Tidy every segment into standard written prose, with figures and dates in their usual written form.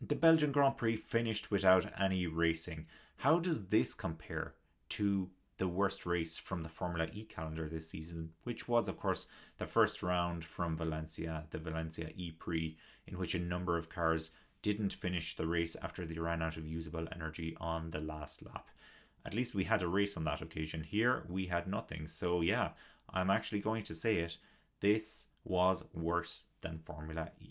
the Belgian Grand Prix finished without any racing. How does this compare to the worst race from the Formula E calendar this season, which was, of course, the first round from Valencia, the Valencia E-Prix, in which a number of cars didn't finish the race after they ran out of usable energy on the last lap? At least we had a race on that occasion. Here, we had nothing. So, yeah, I'm actually going to say it. This was worse than Formula E.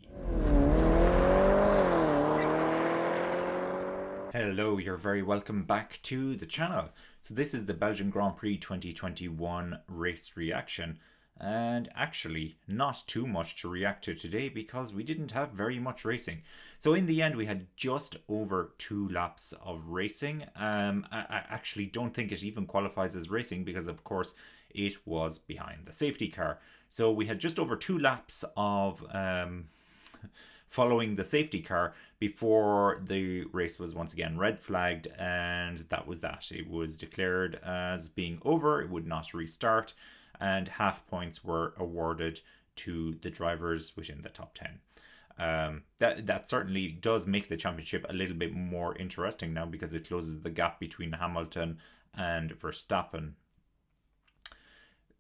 Hello, you're very welcome back to the channel. So this is the Belgian Grand Prix 2021 race reaction, and actually not too much to react to today because we didn't have very much racing. So in the end we had just over 2 laps of racing. I actually don't think it even qualifies as racing because of course it was behind the safety car. So we had just over 2 laps of following the safety car before the race was once again red flagged, and that was that. It was declared as being over, it would not restart, and half points were awarded to the drivers within the top 10. That certainly does make the championship a little bit more interesting now because it closes the gap between Hamilton and Verstappen.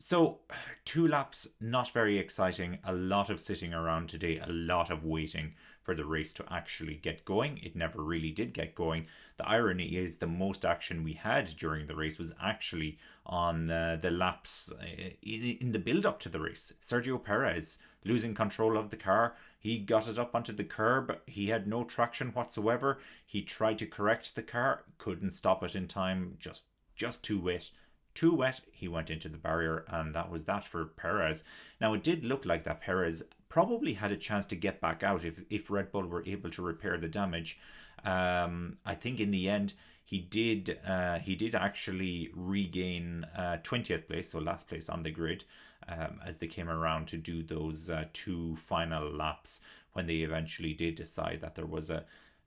So 2 laps, not very exciting. A lot of sitting around today, a lot of waiting for the race to actually get going. It never really did get going. The irony is the most action we had during the race was actually on the laps in the build up to the race. Sergio Perez losing control of the car. He got it up onto the curb. He had no traction whatsoever. He tried to correct the car, couldn't stop it in time, just too wet. Too wet, he went into the barrier, and that was that for Perez. Now, it did look like that Perez probably had a chance to get back out if Red Bull were able to repair the damage. I think in the end, he did actually regain 20th place, so last place on the grid, as they came around to do those 2 final laps when they eventually did decide that there was a...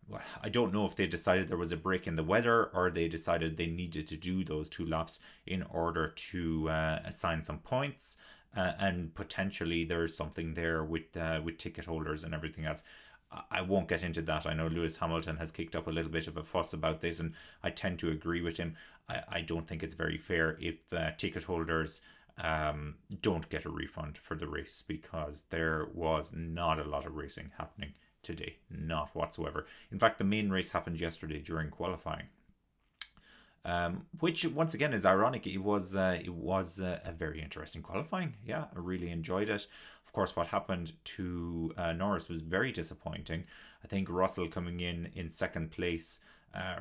Well, I don't know if they decided there was a break in the weather or they decided they needed to do those 2 laps in order to assign some points, and potentially there's something there with ticket holders and everything else. I won't get into that. I know Lewis Hamilton has kicked up a little bit of a fuss about this, and I tend to agree with him. I don't think it's very fair if ticket holders don't get a refund for the race, because there was not a lot of racing happening today, not whatsoever. In fact, the main race happened yesterday during qualifying, which once again is ironic. It was a very interesting qualifying. Yeah, I really enjoyed it. Of course, what happened to Norris was very disappointing. I think Russell coming in second place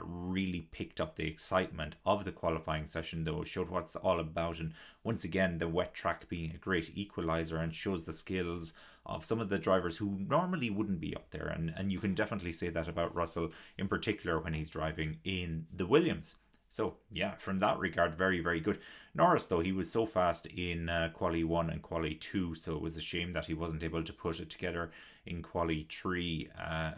really picked up the excitement of the qualifying session, though. It showed what it's all about, and once again the wet track being a great equalizer and shows the skills of some of the drivers who normally wouldn't be up there, and you can definitely say that about Russell in particular when he's driving in the Williams. So yeah, from that regard, very, very good. Norris, though, he was so fast in Quali 1 and Quali 2, so it was a shame that he wasn't able to put it together in Quali 3,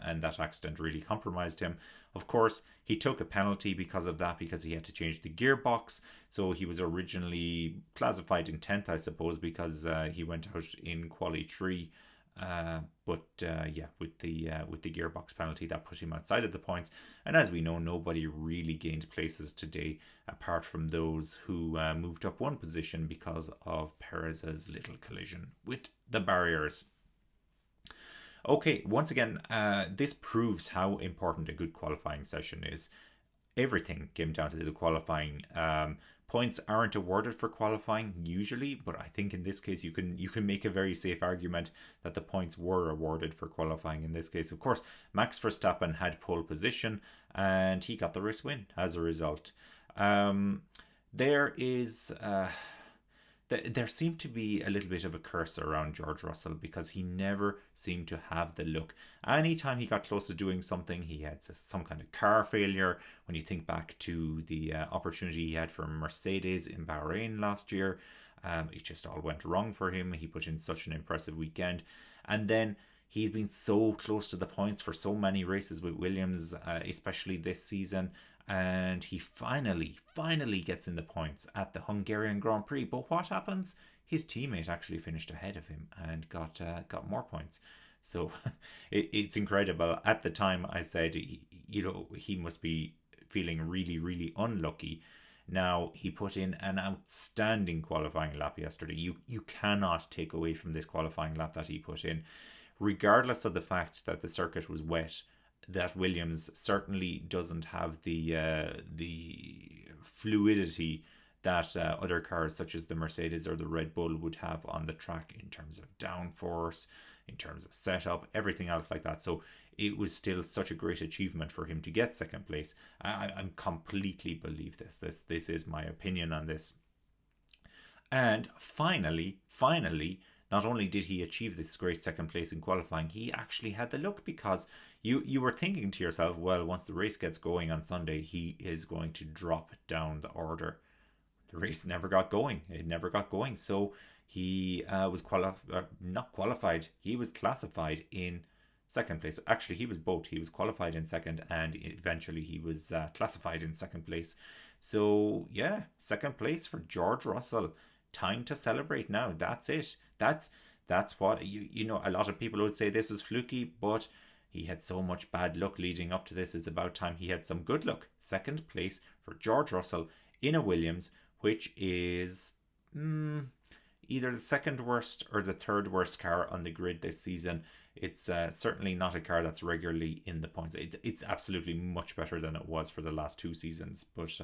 and that accident really compromised him. Of course, he took a penalty because of that, because he had to change the gearbox. So he was originally classified in 10th, I suppose, because he went out in Quali 3. But with the gearbox penalty, that put him outside of the points. And as we know, nobody really gained places today apart from those who moved up 1 position because of Perez's little collision with the barriers. Okay, once again, this proves how important a good qualifying session is. Everything came down to the qualifying. Points aren't awarded for qualifying usually, but I think in this case you can make a very safe argument that the points were awarded for qualifying in this case. Of course, Max Verstappen had pole position and he got the race win as a result. There seemed to be a little bit of a curse around George Russell because he never seemed to have the look. Anytime he got close to doing something, he had some kind of car failure. When you think back to the opportunity he had for Mercedes in Bahrain last year, it just all went wrong for him. He put in such an impressive weekend. And then he's been so close to the points for so many races with Williams, especially this season. And he finally gets in the points at the Hungarian Grand Prix. But what happens? His teammate actually finished ahead of him and got more points. So it's incredible. At the time, I said, he must be feeling really, really unlucky. Now, he put in an outstanding qualifying lap yesterday. You cannot take away from this qualifying lap that he put in, regardless of the fact that the circuit was wet. That Williams certainly doesn't have the fluidity that other cars such as the Mercedes or the Red Bull would have on the track in terms of downforce, in terms of setup, everything else like that. So it was still such a great achievement for him to get second place. I completely believe this. This is my opinion on this. And finally, not only did he achieve this great second place in qualifying, he actually had the luck, because you were thinking to yourself, well, once the race gets going on Sunday, he is going to drop down the order. The race never got going. It never got going. So he was not qualified. He was classified in second place. Actually, he was both. He was qualified in second, and eventually he was classified in second place. So yeah, second place for George Russell. Time to celebrate now. That's it. That's what you know. A lot of people would say this was fluky, but he had so much bad luck leading up to this. It's about time he had some good luck. Second place for George Russell in a Williams, which is either the second worst or the third worst car on the grid this season. It's certainly not a car that's regularly in the points. It's absolutely much better than it was for the last two seasons, but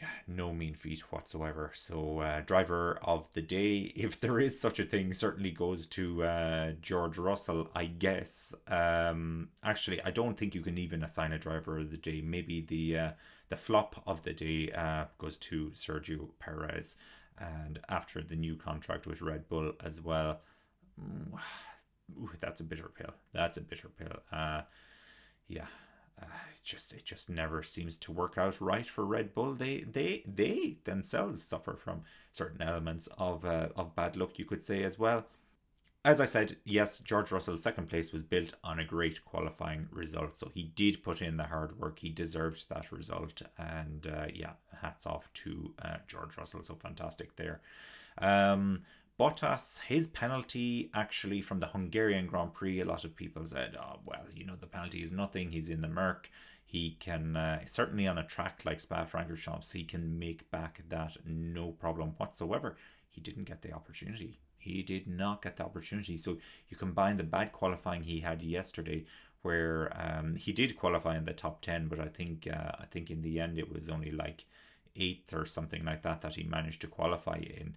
yeah, no mean feat whatsoever. So driver of the day, if there is such a thing, certainly goes to George Russell, I guess. Actually, I don't think you can even assign a driver of the day. Maybe the flop of the day goes to Sergio Perez, and after the new contract with Red Bull as well. Ooh, that's a bitter pill. That's a bitter pill. Yeah. It just never seems to work out right for Red Bull. They themselves suffer from certain elements of bad luck, you could say, as well. As I said, yes, George Russell's second place was built on a great qualifying result, so he did put in the hard work. He deserved that result, and yeah, hats off to George Russell. So fantastic there. Bottas, his penalty actually from the Hungarian Grand Prix, a lot of people said, oh, well, the penalty is nothing. He's in the Merc. He can, certainly on a track like Spa-Francorchamps, he can make back that no problem whatsoever. He didn't get the opportunity. He did not get the opportunity. So you combine the bad qualifying he had yesterday, where he did qualify in the top 10, but I think in the end it was only like 8th or something like that he managed to qualify in.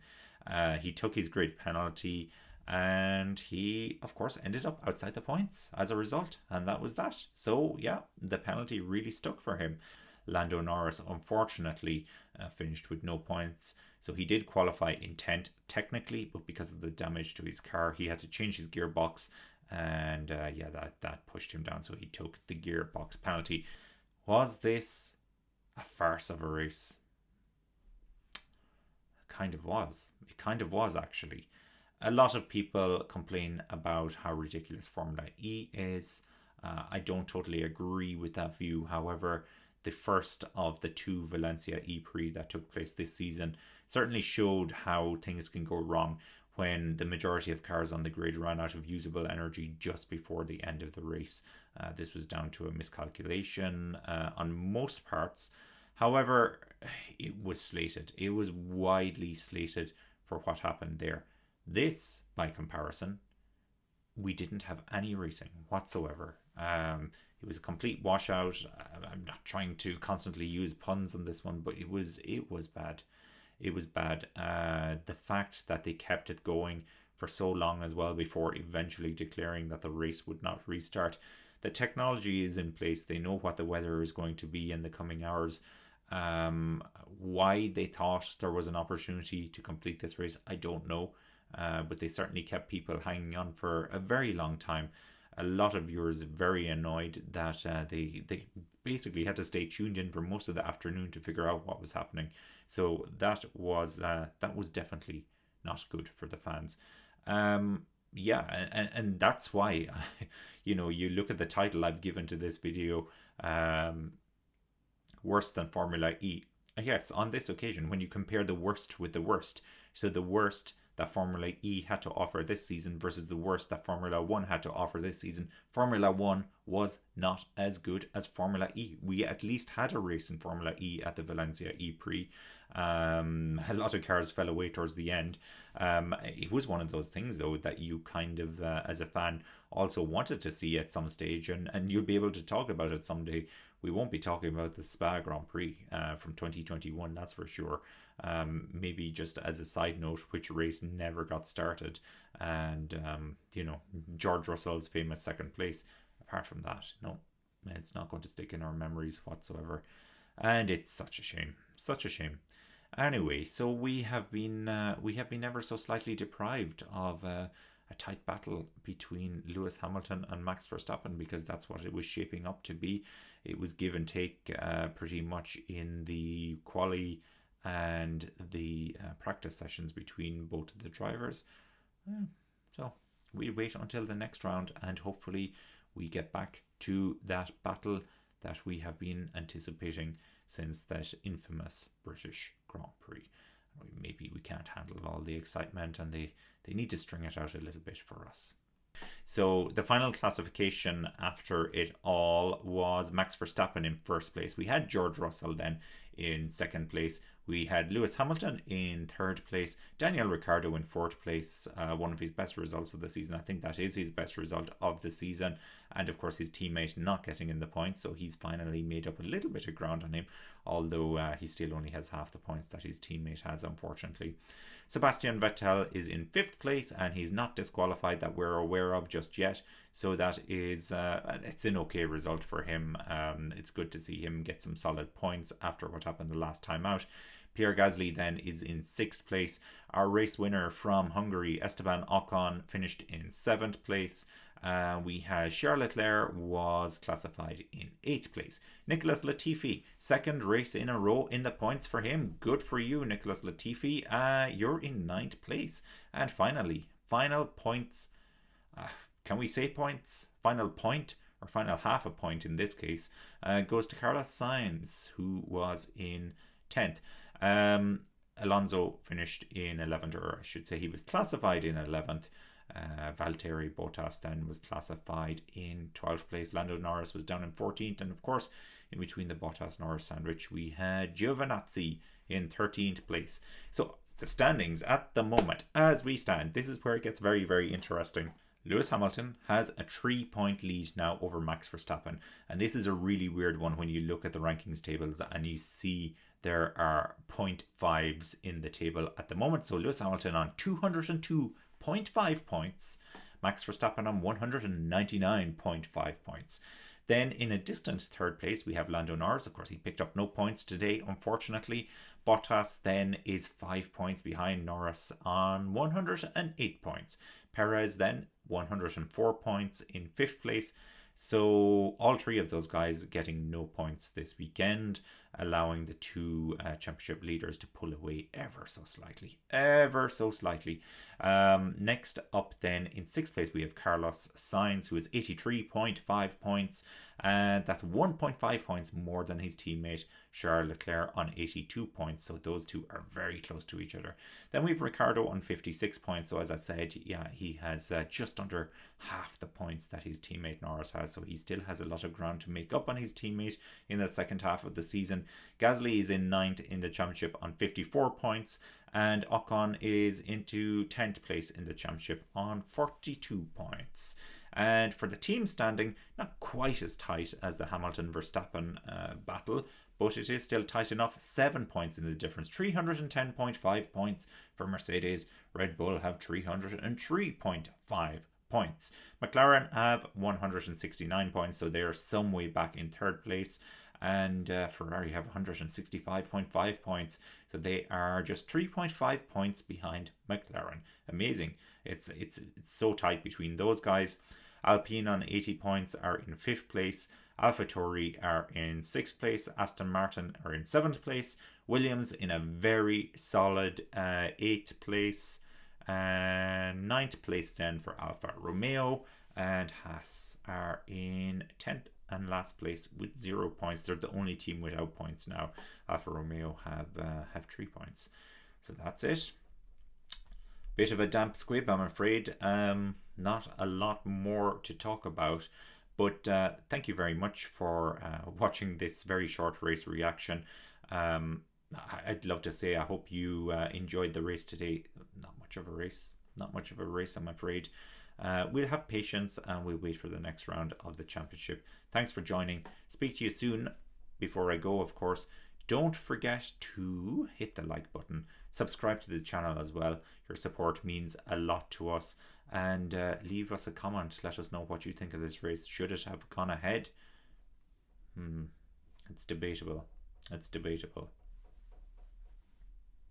He took his grid penalty, and he, of course, ended up outside the points as a result, and that was that. So, yeah, the penalty really stuck for him. Lando Norris, unfortunately, finished with no points. So he did qualify in 10th, technically, but because of the damage to his car, he had to change his gearbox, and yeah, that pushed him down. So he took the gearbox penalty. Was this a farce of a race? Kind of was. It kind of was, actually. A lot of people complain about how ridiculous Formula E is. I don't totally agree with that view. However, the first of the two Valencia E-Prix that took place this season certainly showed how things can go wrong when the majority of cars on the grid ran out of usable energy just before the end of the race. This was down to a miscalculation on most parts. However, it was slated. It was widely slated for what happened there. This, by comparison, we didn't have any racing whatsoever. It was a complete washout. I'm not trying to constantly use puns on this one, but it was bad. It was bad. The fact that they kept it going for so long as well before eventually declaring that the race would not restart. The technology is in place. They know what the weather is going to be in the coming hours. Why they thought there was an opportunity to complete this race, I don't know. But they certainly kept people hanging on for a very long time. A lot of viewers very annoyed that they basically had to stay tuned in for most of the afternoon to figure out what was happening. So that was definitely not good for the fans. Yeah, and that's why you look at the title I've given to this video, worse than Formula E. Yes, on this occasion, when you compare the worst with the worst, so the worst that Formula E had to offer this season versus the worst that Formula 1 had to offer this season, Formula 1 was not as good as Formula E. We at least had a race in Formula E at the Valencia E-Prix. A lot of cars fell away towards the end. It was one of those things, though, that you kind of, as a fan, also wanted to see at some stage, and you'll be able to talk about it someday. We won't be talking about the Spa Grand Prix from 2021, that's for sure. Maybe just as a side note, which race never got started, and George Russell's famous second place. Apart from that, no, it's not going to stick in our memories whatsoever, and it's such a shame. Anyway, so we have been ever so slightly deprived of a tight battle between Lewis Hamilton and Max Verstappen, because that's what it was shaping up to be. It was give and take pretty much in the quali and the practice sessions between both of the drivers. So we wait until the next round, and hopefully we get back to that battle that we have been anticipating since that infamous British Grand Prix. Maybe we can't handle all the excitement, and they need to string it out a little bit for us. So the final classification after it all was Max Verstappen in first place. We had George Russell then in second place. We had Lewis Hamilton in third place. Daniel Ricciardo in fourth place. One of his best results of the season. I think that is his best result of the season. And of course his teammate not getting in the points. So he's finally made up a little bit of ground on him. Although he still only has half the points that his teammate has, unfortunately. Sebastian Vettel is in fifth place, and he's not disqualified that we're aware of just yet. So that is, it's an okay result for him. It's good to see him get some solid points after what happened the last time out. Pierre Gasly then is in sixth place. Our race winner from Hungary, Esteban Ocon, finished in seventh place. We had Charles Leclerc was classified in 8th place. Nicholas Latifi, second race in a row in the points for him. Good for you, Nicholas Latifi. You're in 9th place. And finally, final points. Can we say points? Final point, or final half a point in this case, goes to Carlos Sainz, who was in 10th. Alonso finished in 11th, or I should say he was classified in 11th. Valtteri Bottas then was classified in 12th place. Lando Norris was down in 14th, and of course in between the Bottas-Norris sandwich we had Giovinazzi in 13th place. So the standings at the moment as we stand, this is where it gets very, very interesting. Lewis Hamilton has a 3-point lead now over Max Verstappen, and this is a really weird one when you look at the rankings tables and you see there are 0.5s in the table at the moment. So Lewis Hamilton on 202.5 points, Max Verstappen on 199.5 points. Then in a distant third place we have Lando Norris. Of course he picked up no points today, unfortunately. Bottas then is 5 points behind Norris on 108 points. Perez then 104 points in 5th place. So all three of those guys getting no points this weekend, allowing the two championship leaders to pull away ever so slightly. Next up then in 6th place we have Carlos Sainz, who is 83.5 points, and that's 1.5 points more than his teammate Charles Leclerc on 82 points. So those two are very close to each other. Then we have Ricciardo on 56 points. So as I said, yeah, he has just under half the points that his teammate Norris has. So he still has a lot of ground to make up on his teammate in the second half of the season. Gasly is in 9th in the championship on 54 points. And Ocon is into 10th place in the championship on 42 points. And for the team standing, not quite as tight as the Hamilton-Verstappen battle, but it is still tight enough. 7 points in the difference. 310.5 points for Mercedes. Red Bull have 303.5 points. McLaren have 169 points, so they are some way back in third place. And Ferrari have 165.5 points, so they are just 3.5 points behind McLaren. Amazing. It's so tight between those guys. Alpine on 80 points are in 5th place. AlphaTauri are in 6th place. Aston Martin are in 7th place. Williams in a very solid 8th place. And 9th place then for Alfa Romeo. And Haas are in 10th and last place with 0 points. They're the only team without points now. Alfa Romeo have 3 points. So that's it. Bit of a damp squib, I'm afraid. Not a lot more to talk about. But thank you very much for watching this very short race reaction. Um, I'd love to say I hope you enjoyed the race today. Not much of a race. Not much of a race, I'm afraid. We'll have patience and we'll wait for the next round of the championship. Thanks for joining. Speak to you soon. Before I go, of course, don't forget to hit the like button. Subscribe to the channel as well. Your support means a lot to us. And leave us a comment. Let us know what you think of this race. Should it have gone ahead? It's debatable. It's debatable.